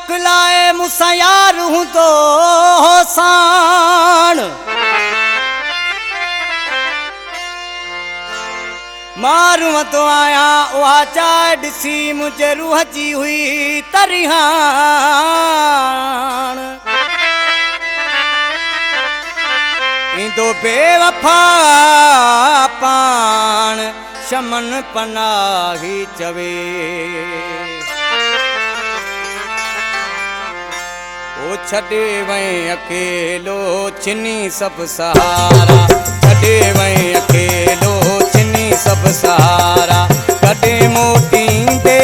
मोकलाए मूंसां यार हूंदो हो साण मारूं तो आया उहा चाह ॾिसी मुंहिंजे रूह जी हुई तरिहाण ईंदो बेवफा पाण शमन पनाही चवे ओ छॾे वई अकेलो छिनी सब सहारा छॾे वई अकेलो छिनी सब सहारा कॾहिं मोटींदे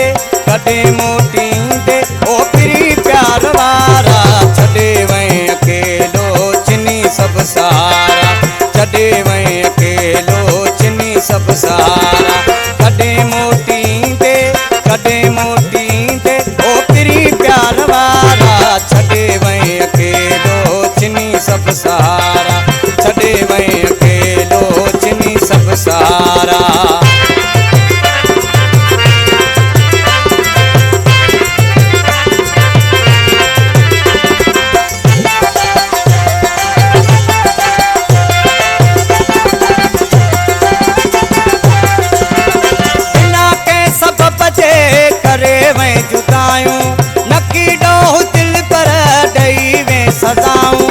ओ प्री प्यार वारा छॾे वई अकेलो छिनी सब सहारा छॾे वई अकेलो छिनी सब सहारा कॾहिं मोटींदे ओ प्री प्यार वारा छॾे वई अकेलो छिनी सब सहारा छॾे वई अकेलो छिनी सब सहारा करे वै जुदायूं नकी डोह दिल पर ॾेई वे सजाऊं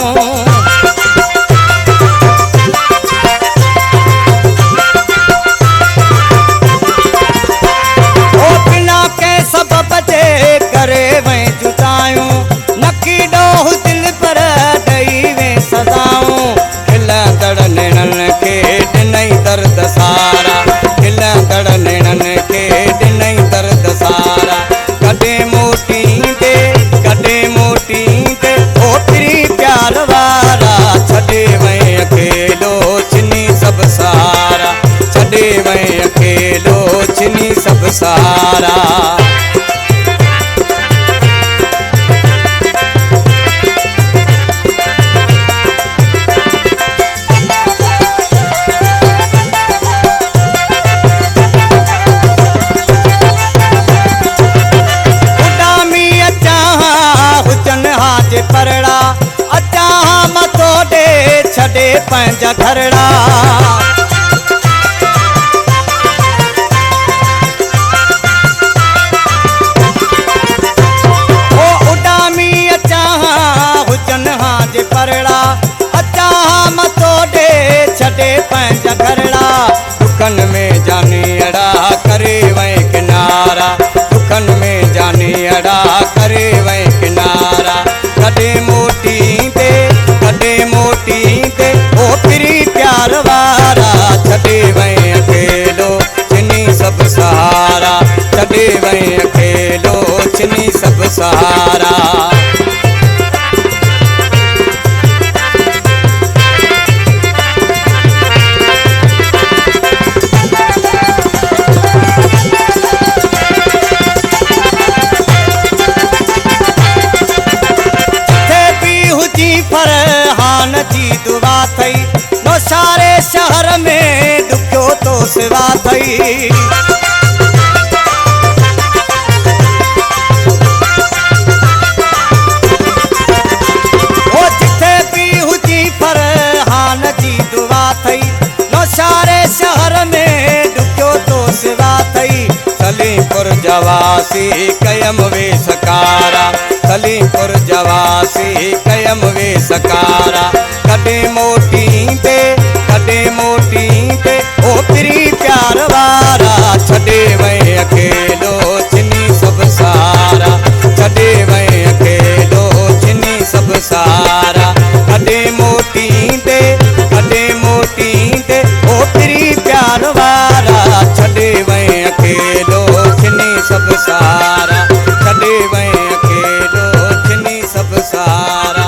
ओ बिना के सबब जे करे वै जुदायूं नकी डोह दिल पर ॾेई वे सजाऊं खिलंदड़ नेणनि खे ॾिनई दर्द सारा खिलंदड़ नेणनि खे ॾिनई दर्द सारा कॾहिं मोटींदे ओ प्री प्यार वारा छॾे वई अकेलो छिनी सब सहारा छॾे वई अकेलो छिनी सब सहारा परड़ा अचा मथो ॾे छॾे पंहिंजा घरड़ा ओ उॾामी अचा हुजनि हा जे परड़ा अचा मथो ॾे छॾे पंहिंजा घरड़ा दुखनि में जानी अड़ा करे वई किनारा दुखनि में जानी अड़ा करे वई किनारा कॾहिं मोटींदे ओ प्री प्यार वारा छॾे वई अकेलो छिनी सब सहारा छॾे वई अकेलो छिनी सब सहारा फरहान जी दुआ थई नो सारे शहर में दुखियो तो सिवा थई ओ जिथे भी हुजी फरहान जी दुआ थई नो सारे शहर में दुखियो तो सिवा थई सलीमपुर जवासी कयम वे सकारा सलीमपुर जवासी कयम वे सकारा कॾहिं मोटींदे ओ प्री प्यार वारा छॾे वई अकेलो छिनी सब सहारा छॾे वई अकेलो छिनी सब सहारा कॾहिं मोटींदे ओ प्री प्यार वारा छॾे वई अकेलो छिनी सब सहारा छॾे वई अकेलो छिनी सब सहारा